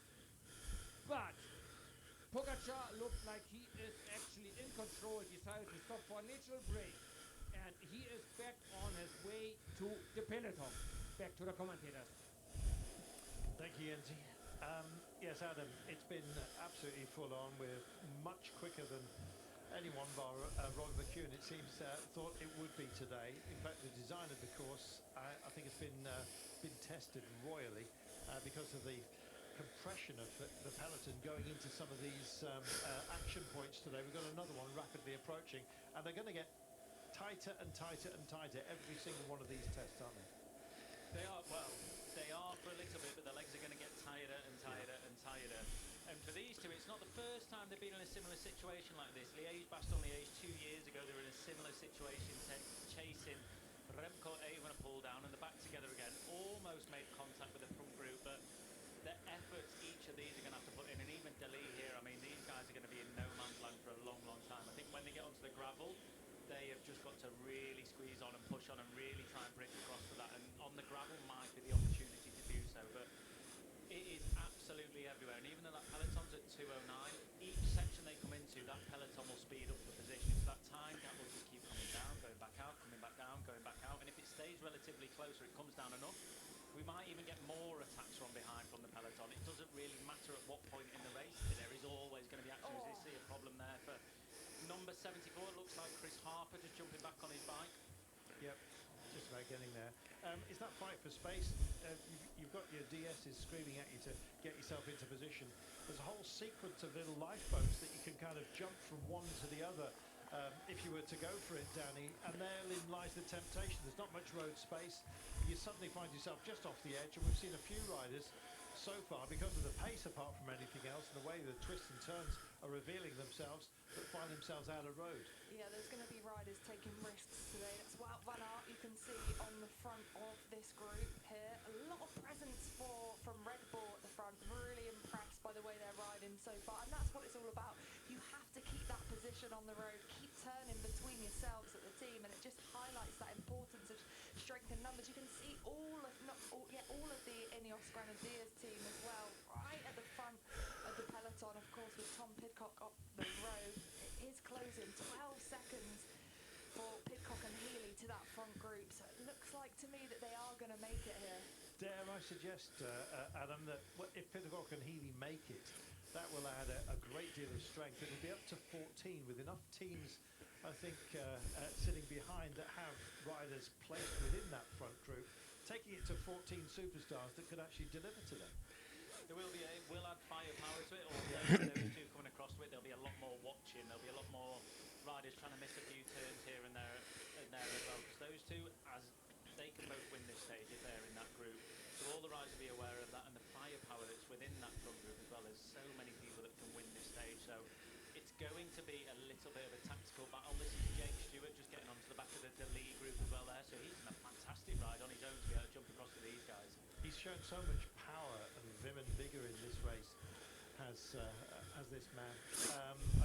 but Pogacar looks like he is actually in control. He decided to stop for a natural break, and he is back on his way to the peloton. Back to the commentators. Thank you, Yenzi. Yes, Adam, it's been absolutely full on. We're much quicker than anyone bar Robert McEwen, it seems, thought it would be today. In fact, the design of the course, I think, has been tested royally because of the compression of the peloton going into some of these action points today. We've got another one rapidly approaching, and they're going to get tighter and tighter and tighter every single one of these tests, aren't they? They are, well, they are for a little bit, but the legs are going to get tighter and tighter and tighter. And for these two, it's not the first time they've been in a similar situation like this. Liège-Bastogne-Liège 2 years ago, they were in a similar situation, chasing Remco Evenepoel down, and they're back together again. Almost made contact with the front group, but the efforts each of these are going to have to put in, and even Delhi here, I mean, these guys are going to be in no man's land for a long, long time. I think when they get onto the gravel, they have just got to really squeeze on and push on and really try and break across for that. And on the gravel might be the opportunity to do so, but it is absolutely everywhere. And even though that peloton's at 2:09, each section they come into, that peloton will speed up the position. So that time gap will just keep coming down, going back out, coming back down, going back out. And if it stays relatively close or it comes down enough, we might even get more attacks from behind from the peloton. It doesn't really matter at what point in the race. There is always going to be action. As you see a problem there for number 74. It looks like Chris Harper just jumping back on his bike. Yep, just about getting there. Is that fight for space? You've got your DSs screaming at you to get yourself into position. There's a whole sequence of little lifeboats that you can kind of jump from one to the other if you were to go for it, Danny, and therein lies the temptation. There's not much road space. You suddenly find yourself just off the edge, and we've seen a few riders so far, because of the pace apart from anything else, and the way the twists and turns are revealing themselves, that find themselves out of road. Yeah, there's going to be riders taking risks today. That's Wout van Aert, you can see on the front of this group here. A lot of presence from Red Bull at the front. Really impressed by the way they're riding so far, and that's what it's all about. You have to keep that position on the road, keep turning between yourselves at the team, and it just highlights that importance of strength in numbers. You can see all of the Ineos Grenadiers team as well, right at the front of the peloton, of course, with Tom Pidcock up the road. It is closing 12 seconds for Pidcock and Healy to that front group, so it looks like to me that they are going to make it here. Dare I suggest, Adam, that if Pidcock and Healy make it, that will add a great deal of strength. It'll be up to 14 with enough teams, I think, sitting behind that have riders placed within that front group, taking it to 14 superstars that could actually deliver to them. There will add firepower to it, or those two coming across to it. There'll be a lot more watching. There'll be a lot more riders trying to miss a few turns here and there as well. Because those two, as they can both win this stage if they're in that group. So all the riders will be aware of that, and the firepower that's within that front group as well. There's so many people going to be a little bit of a tactical battle. This is Jake Stewart just getting onto the back of the Lee group as well there, so he's in a fantastic ride on his own to be able to jump across to these guys. He's shown so much power and vim and vigour in this race, as this man.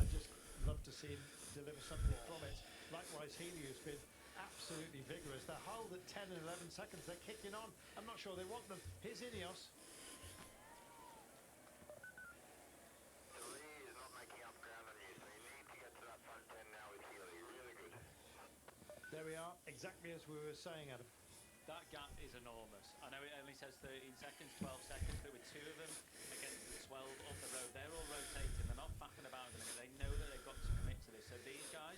I'd just love to see him deliver something from it. Likewise, Healy, who's been absolutely vigorous. They're held at 10 and 11 seconds. They're kicking on. I'm not sure they want them. Here's Ineos. Lee is not making up ground on you, so you need to get to that front 10 now with Healy. Really good. There we are, exactly as we were saying, Adam. That gap is enormous. I know it only says 13 seconds, 12 seconds, but with two of them against the 12 up the road, they're all rotating. They're not faffing about at the minute. They know that they've got to commit to this. So these guys,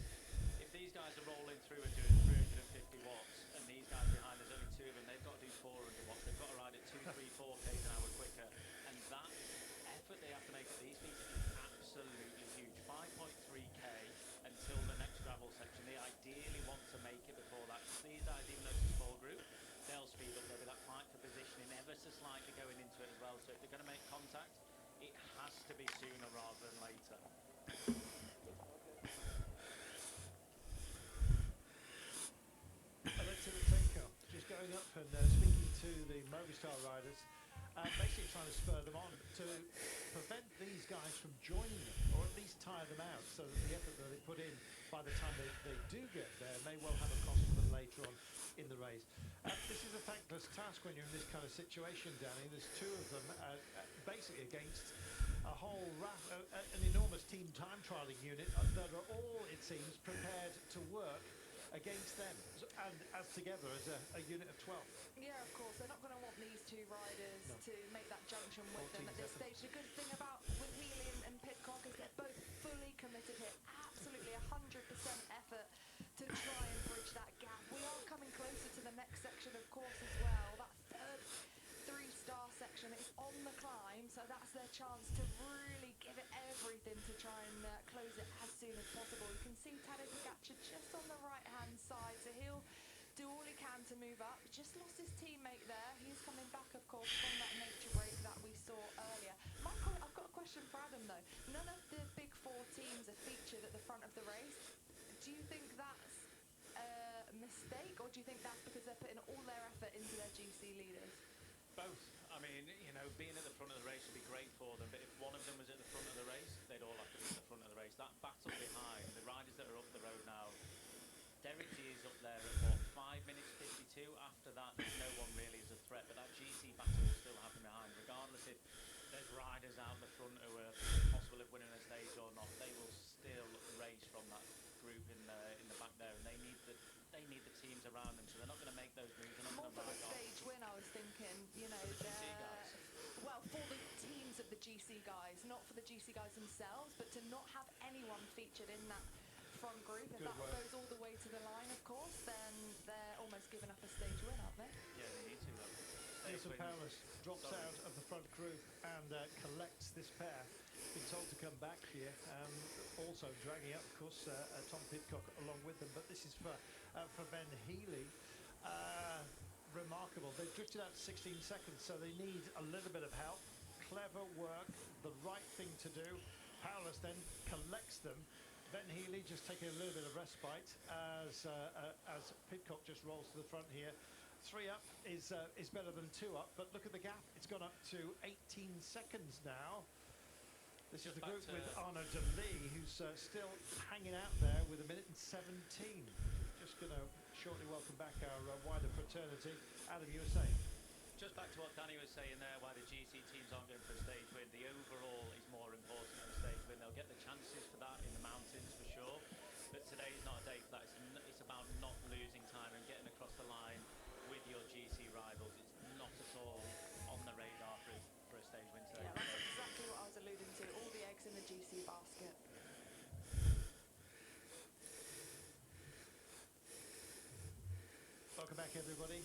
if these guys are rolling through and doing 350 watts, and these guys behind, there's only two of them, they've got to do 400 watts. They've got to ride at 2, 3, 4 k's an hour quicker. And that effort they have to make at these feet is absolutely huge. 5.3k until the next gravel section. They ideally want to make it before that. These guys, even though it's a small group, they'll speed up. There'll be that fight for positioning ever so slightly going into it as well. So if they're going to make contact, it has to be sooner rather than later. Just going up and speaking to the Movistar riders, basically trying to spur them on to prevent these guys from joining them, or at least tire them out, so that the effort that they put in by the time they do get there may well have a cost for them later on in the race. This is a thankless task when you're in this kind of situation, Danny. There's two of them basically against a whole an enormous team time trialling unit that are all, it seems, prepared to work against them, and as together as a unit of 12. Yeah, of course. They're not going to want these two riders to make that junction with them at this stage. The good thing about with Healy and Pidcock is they're both fully committed here. Absolutely 100% effort to try and bridge that gap. We are coming closer to the next section, of course, as well. That third 3-star section is on the climb, so that's their chance to really give it everything to try and close it as soon as possible. You can see Tadej Pogačar just on the right-hand side, so he'll do all he can to move up. Just lost his teammate there. He's coming back, of course, from that nature break that we saw earlier. Michael, I've got a question for Adam, though. None of the big 4 teams are featured at the front of the race. Do you think that's a mistake, or do you think that's because they're putting all their effort into their GC leaders? Both. I mean, you know, being at the front of the race would be great for them, but if one of them was at the front of the race, they'd all have to be at the front of the race. That battle behind, the riders that are up the road now, Derek is up there at what, 5 minutes 52? After that, no one really is a threat, but that GC battle will still happen behind, regardless if there's riders out the front who are possible of winning a stage or not. They will still race from that group in the back there, and they need the teams around them, so they're not going to make those moves. They're not More going to for the ride on. stage win, I was thinking, you know, GC guys. well, for the teams of the GC guys, not for the GC guys themselves, but to not have anyone featured in that front group. If Good that work. goes all the way to the line, of course, then they're almost giving up a stage win, aren't they? Yeah, they need to. Stage Jason wins. Paulus drops Sorry. out of the front group and collects this pair. Been told to come back here. Also dragging up, of course, Tom Pidcock along with them. But this is for Ben Healy. Remarkable. They've drifted out to 16 seconds, so they need a little bit of help. Clever work, the right thing to do. Paulus then collects them. Ben Healy just taking a little bit of respite as Pidcock just rolls to the front here. 3 up is better than 2 up, but look at the gap. It's gone up to 18 seconds now. This is the group with Arnaud de Lee, who's still hanging out there with 1 minute and 17. Just going to shortly welcome back our wider fraternity. Adam, you were saying? Just back to what Danny was saying there, why the GC teams aren't going for a stage win. The overall is more important than a stage win. They'll get the chances for that in the mountains for sure, but today is not a day for that. It's about not losing time and getting across the line with your GC rivals. It's not at all on the radar for a stage win today. Yeah, that's exactly what I was alluding to. All the eggs in the GC basket. Welcome back, everybody.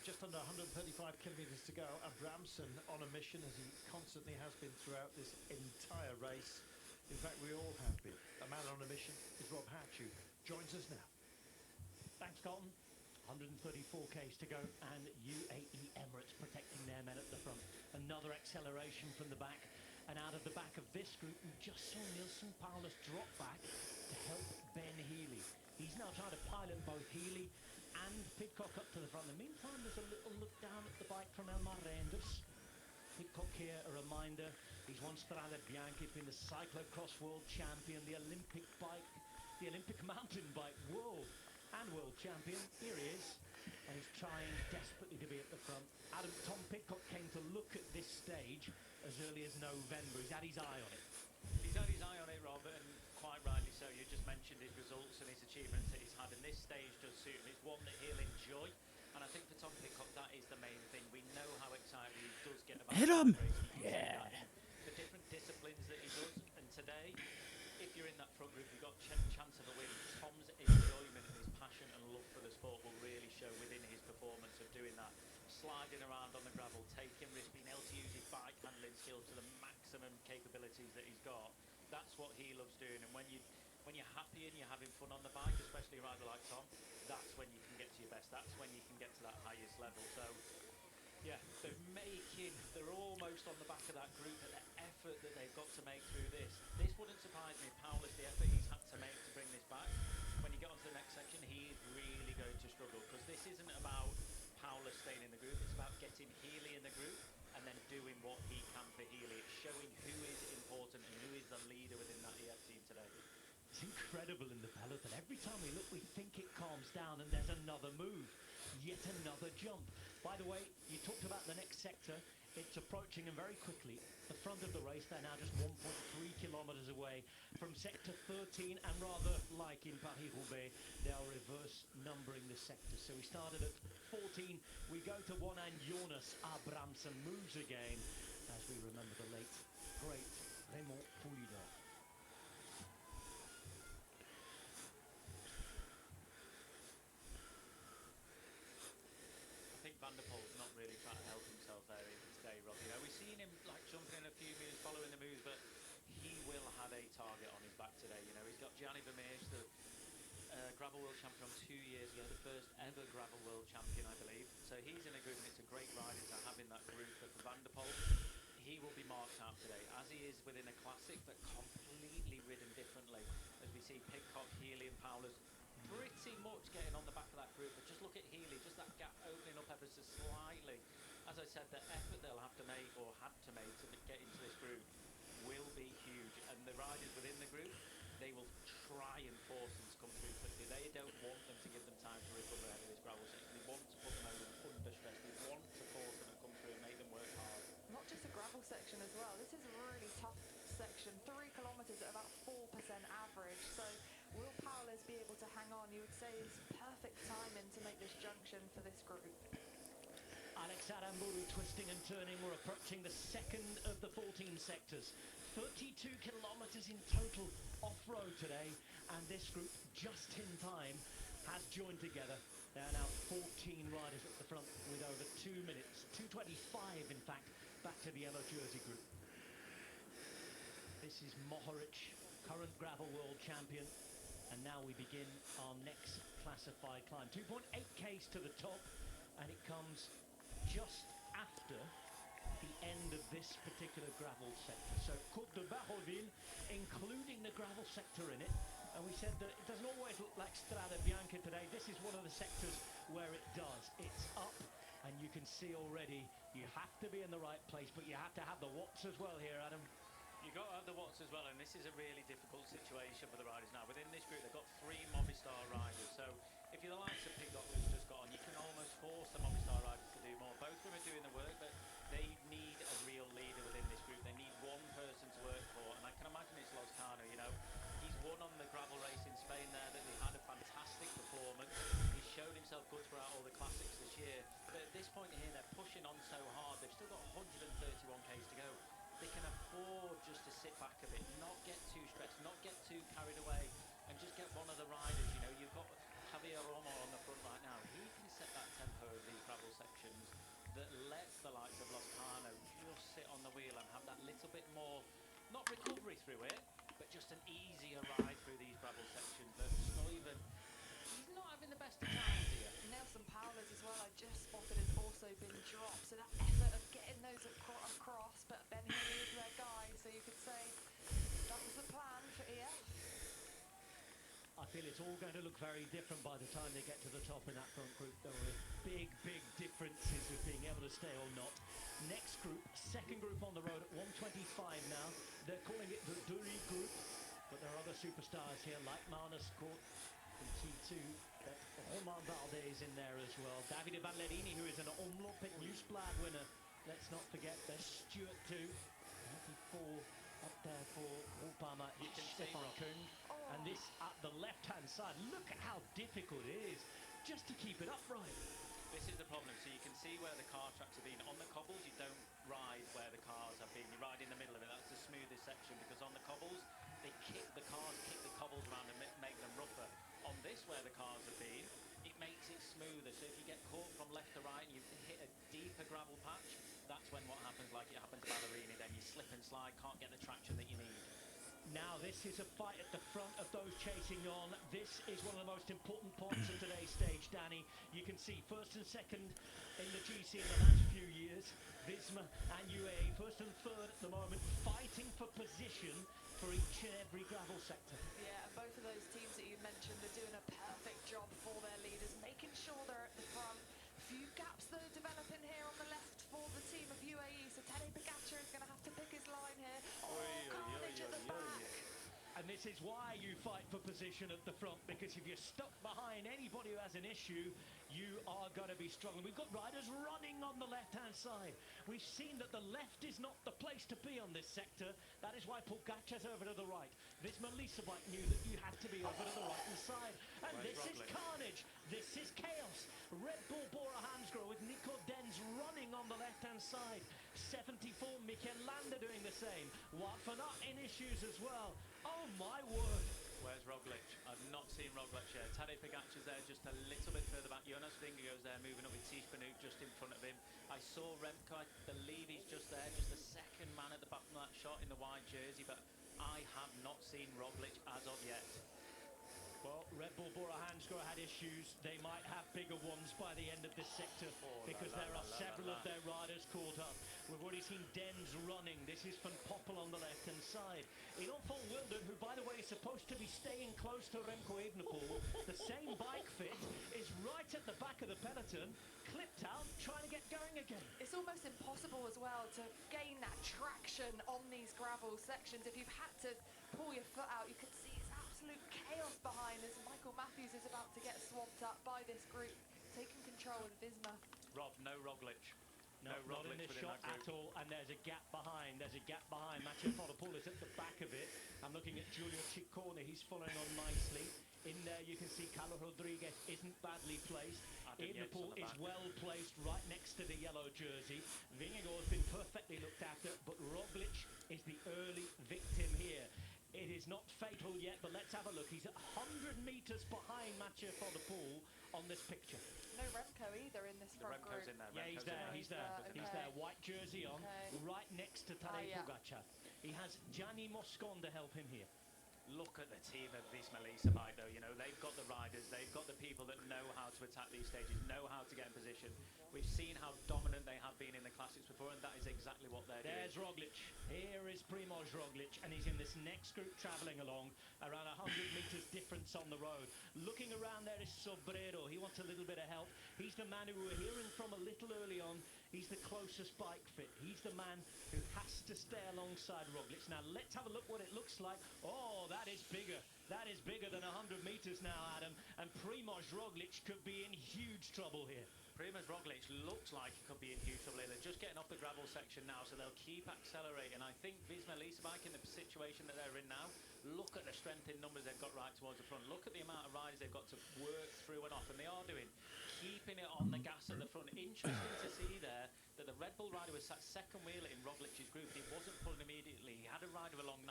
Just under 135 kilometres to go. Abramson on a mission, as he constantly has been throughout this entire race. In fact, we all have been. A man on a mission is Rob Hatch, who joins us now. Thanks, Colton. 134 k's to go, and UAE Emirates protecting their men at the front. Another acceleration from the back. And out of the back of this group, we just saw Nilsson Paulus drop back to help Ben Healy. He's now trying to pilot both Healy and Pidcock up to the front. In the meantime, there's a little look down at the bike from Elmar Reinders. Pidcock here, a reminder, he's won Strade Bianche, been the cyclocross world champion, the Olympic bike, the Olympic mountain bike world champion. Here he is, and he's trying desperately to be at the front. Tom Pidcock came to look at this stage as early as November. He's had his eye on it. He's had his eye on it, Robert, and quite rightly so. You just mentioned his results and his achievements that he's had, and this stage does suit him. It's one that he'll enjoy, and I think for Tom Pidcock, that is the main thing. We know how excited he does get about Hit him! Yeah. The different disciplines that he does, and today, if you're in that front group, you've got chance of a win. Tom's enjoyment and his passion and love for the sport will really show within his performance of doing that. Sliding around on the gravel, taking risks, being able to use his bike handling skills to the maximum capabilities that he's got. That's what he loves doing. And when you're happy and you're having fun on the bike, especially a rider like Tom, that's when you can get to your best. That's when you can get to that highest level. So, yeah, they're almost on the back of that group, but the effort that they've got to make through this wouldn't surprise me. Paulus, the effort he's had to make to bring this back. When you get onto the next section, he is really going to struggle, because this isn't about Paulus staying in the group, it's about getting Healy in the group and then doing what he can for Healy. It's showing who is important and who is the leader within that EF team today. It's incredible in the peloton. Every time we look, we think it calms down and there's another move, yet another jump. By the way, you talked about the next sector. It's approaching them very quickly. The front of the race, they're now just 1.3 kilometers away from sector 13, and rather like in Paris-Roubaix, they are reverse numbering the sectors. So we started at 14, we go to 1, and Jonas Abrahamsen moves again, as we remember the late, great Raymond Poulidor. I think Van der Poel's not really trying to help himself there today, Rob. You know, we've seen him like jumping in a few moves, following the moves, but he will have a target on his back today. You know, he's got Gianni Vermeers, the gravel world champion from 2 years ago, the first ever gravel world champion, I believe. So he's in a group, and it's a great ride into having that group. But for Van der Poel, he will be marked out today, as he is within a classic, but completely ridden differently. As we see Pidcock, Healy and Paulus pretty much getting on the back of that group, but just look at Healy, just that gap opening up ever so slightly. As I said, the effort they'll have to make, or had to make, to get into this group will be huge, and the riders within the group, they will try and force them to come through quickly. They don't want them to give them time to recover ahead of this gravel section. They want to put them under stress. They want to force them to come through and make them work hard. Not just a gravel section as well. This is a really tough section. 3 kilometers at about 4% average. So will Paulus be able to hang on? You would say it's perfect timing to make this junction for this group. Alex Aramburu twisting and turning. We're approaching the second of the 14 sectors. 32 kilometers in total off-road today, and this group, just in time, has joined together. There are now 14 riders at the front with over 2 minutes, 2:25 in fact, back to the yellow jersey group. This is Mohoric, current gravel world champion, and now we begin our next classified climb. 2.8 k's to the top, and it comes just after the end of this particular gravel sector. So Côte de Barroville, including the gravel sector in it, and we said that it doesn't always look like Strade Bianche today. This is one of the sectors where it does. It's up, and you can see already you have to be in the right place, but you have to have the watts as well here, Adam. You've got to have the watts as well, and this is a really difficult situation for the riders now. Within this group, they've got 3 Movistar riders, so if you're the likes of Pidcock, who's just got on, you can almost force the Movistar riders to do more. Both of them are doing the work, but they need a real leader within this group. They need one person to work for, and I can imagine it's Lozcano. You know, he's won on the gravel race in Spain there, that he had a fantastic performance. He's showed himself good throughout all the classics this year, but at this point here, they're pushing on so hard. They've still got 131 k's to go. They can afford just to sit back a bit, not get too stressed, not get too carried away, and just get one of the riders. You know, you've got Javier Romo on the front right now. He can set that tempo of these gravel sections that lets the likes of Lozcano just sit on the wheel and have that little bit more, not recovery through it, but just an easier ride through these gravel sections. But Stuyven, he's not having the best of times here. Nelson Paulus as well, I just spotted, has also been dropped. So that effort of getting those across, but Ben Healy is their guy, so feel it's all going to look very different by the time they get to the top in that front group. There are big, big differences with being able to stay or not. Next group, second group on the road at 125 now. They're calling it the Duri group, but there are other superstars here like Marnus Kort from T2. Romain Valdez in there as well. Davide Ballerini, who is an Omloop at Newsblad winner. Let's not forget there's Stuart too. 94 up there for Groupama. Stefan Kung. And this at the left-hand side. Look at how difficult it is just to keep it upright. This is the problem. So you can see where the car tracks have been. On the cobbles, you don't ride where the cars have been. You ride in the middle of it. That's the smoothest section because on the cobbles, the cars kick the cobbles around and make them rougher. On this, where the cars have been, it makes it smoother. So if you get caught from left to right and you hit a deeper gravel patch, that's when what happens, like it happened to Ballerini. Then you slip and slide, can't get the traction that you need. Now this is a fight at the front of those chasing on. This is one of the most important points of today's stage, Danny. You can see first and second in the GC in the last few years. Visma and UAE, first and third at the moment, fighting for position for each and every gravel sector. Yeah, and both of those teams that you mentioned are doing a perfect job for their leaders, making sure they're at the front. Few gaps that are developing here on the left for the team of UAE. So Tadej Pogačar is going to have to pick his line here. Carnage at the back. And this is why you fight for position at the front, because if you're stuck behind anybody who has an issue, you are going to be struggling. We've got riders running on the left-hand side. We've seen that the left is not the place to be on this sector. That is why Pogačar's over to the right. Visma Leasabike knew that you had to be over to the right-hand side. And this is carnage. This is chaos. Red Bull Bora Hansgrohe with Nico Denz running on the left-hand side. 74, Mikel Landa doing the same. Wout van Aert in issues as well. Oh my word. Where's Roglic? I've not seen Roglic yet. Tadej Pogačar's there just a little bit further back. Jonas Vingegaard's there moving up with Tish Benoot just in front of him. I saw Remco, I believe he's just there, just the second man at the back of that shot in the white jersey, but I have not seen Roglic as of yet. Well, Red Bull Bora Hansgrohe had issues. They might have bigger ones by the end of this sector because there are several of their riders caught up. We've already seen Denz running. This is Van Poppel on the left-hand side. Ilon Wilden, who, by the way, is supposed to be staying close to Remco Evenepoel, the same bike fit, is right at the back of the peloton, clipped out, trying to get going again. It's almost impossible as well to gain that traction on these gravel sections. If you've had to pull your foot out, you can see it's absolute chaos behind as Michael Matthews is about to get swamped up by this group, taking control of Visma. Rob, no Roglic. No, not in this shot at all, and there's a gap behind. There's a gap behind. Mathieu van der Poel is at the back of it. I'm looking at Giulio Ciccone. He's following on nicely. In there, you can see Carlos Rodriguez isn't badly placed. Evenepoel is well placed right next to the yellow jersey. Vingegaard's been perfectly looked after, but Roglic is the early victim here. It is not fatal yet, but let's have a look. He's at 100 metres behind Mathieu van der Poel on this picture. No Remco either in this front group. In there. Yeah, he's there, he's there. Okay. He's there, white jersey on, right next to Tadej Pogačar. He has Gianni Moscon to help him here. Look at the team of Visma Leasabike, though. You know, they've got the riders, they've got the people that know how to attack these stages, know how to get in position. We've seen how dominant they have been in the classics before, and that is exactly what they're There's doing. Roglic. Here is Primož Roglic, and he's in this next group travelling along, around 100 metres difference on the road. Looking around there is Sobrero. He wants a little bit of help. He's the man who we were hearing from a little early on. He's the closest bike fit. He's the man who has to stay alongside Roglic. Now, let's have a look what it looks like. Oh, that is bigger. That is bigger than 100 metres now, Adam. And Primož Roglic could be in huge trouble here. Primož Roglic looks like he could be in huge trouble here. They're just getting off the gravel section now, so they'll keep accelerating. I think Visma Leasabike in the situation that they're in now, look at the strength in numbers they've got right towards the front. Look at the amount of riders they've got to work through and off, and they are doing. Keeping it on the gas at the front. Interesting to see there that the Red Bull rider was sat second wheel in Roglic's group. He wasn't pulling immediately. He had a rider along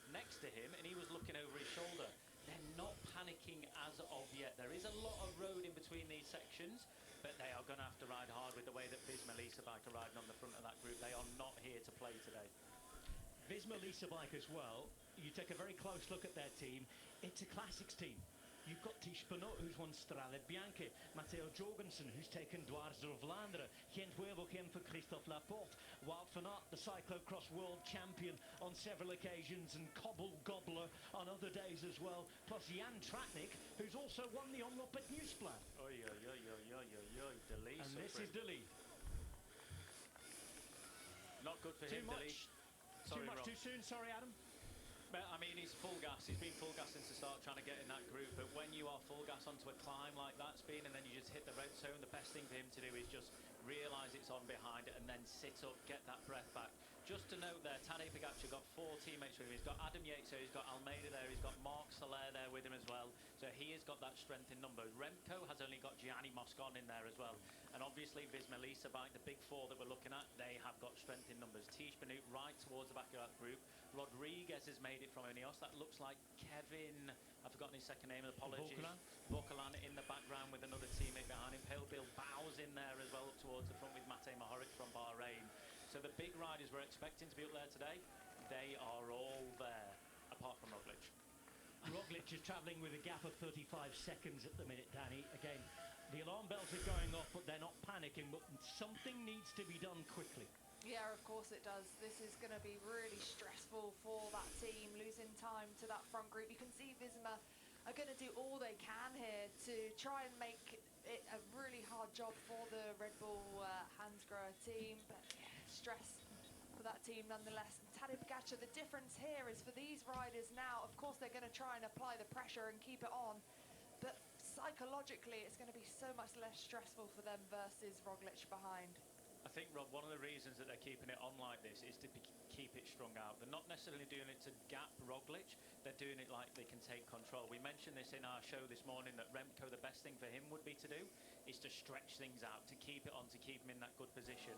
next to him, and he was looking over his shoulder. They're not panicking as of yet. There is a lot of road in between these sections, but they are going to have to ride hard with the way that Visma Leasabike are riding on the front of that group. They are not here to play today. Visma Leasabike as well. You take a very close look at their team. It's a classics team. You've got Tish Benoot, who's won Strade Bianche. Matteo Jorgensen, who's taken Dwars door Vlaanderen. Gent Wevelgem for Christophe Laporte. Wout Fanart, the cyclocross world champion on several occasions, and Cobble Gobbler on other days as well, plus Jan Tratnik, who's also won the Omloop at Nieuwsblad. Oi, oi, oi, oi, oi, oi, oi, Delis. And this is Delis. Not good for him, Delis. Too much Rob. too soon, sorry, Adam. But, I mean, he's full gas. He's been full gas since the start, trying to get in that group. But when you are full gas onto a climb like that, Spin, and then you just hit the red zone, the best thing for him to do is just realise it's on behind it and then sit up, get that breath back. Just to note there, Tadej Pogačar got 4 teammates with him. He's got Adam Yates there, he's got Almeida there, he's got Mark Soler there with him as well. So he has got that strength in numbers. Remco has only got Gianni Moscon in there as well. And obviously Visma Lisa bike, the big 4 that we're looking at, they have got strength in numbers. Tish Benoot right towards the back of that group. Rodriguez has made it from Ineos. That looks like Kevin, I've forgotten his second name, apologies. Vokalan in the background with another teammate behind him. Pale Bill Bowes in there as well up towards the front with Matej Mohoric from Bahrain. So the big riders we're expecting to be up there today, they are all there, apart from Roglic. Roglic is travelling with a gap of 35 seconds at the minute, Danny. Again, the alarm bells are going off, but they're not panicking, but something needs to be done quickly. Yeah, of course it does. This is going to be really stressful for that team, losing time to that front group. You can see Visma are going to do all they can here to try and make it a really hard job for the Red Bull Hansgrohe team, but yeah, stress for that team nonetheless. And Tadej Pogačar, the difference here is for these riders now, of course they're going to try and apply the pressure and keep it on, but psychologically it's going to be so much less stressful for them versus Roglic behind. I think, Rob, one of the reasons that they're keeping it on like this is to keep it strung out. They're not necessarily doing it to gap Roglic, they're doing it like they can take control. We mentioned this in our show this morning that Remco, the best thing for him would be to do is to stretch things out, to keep it on, to keep him in that good position.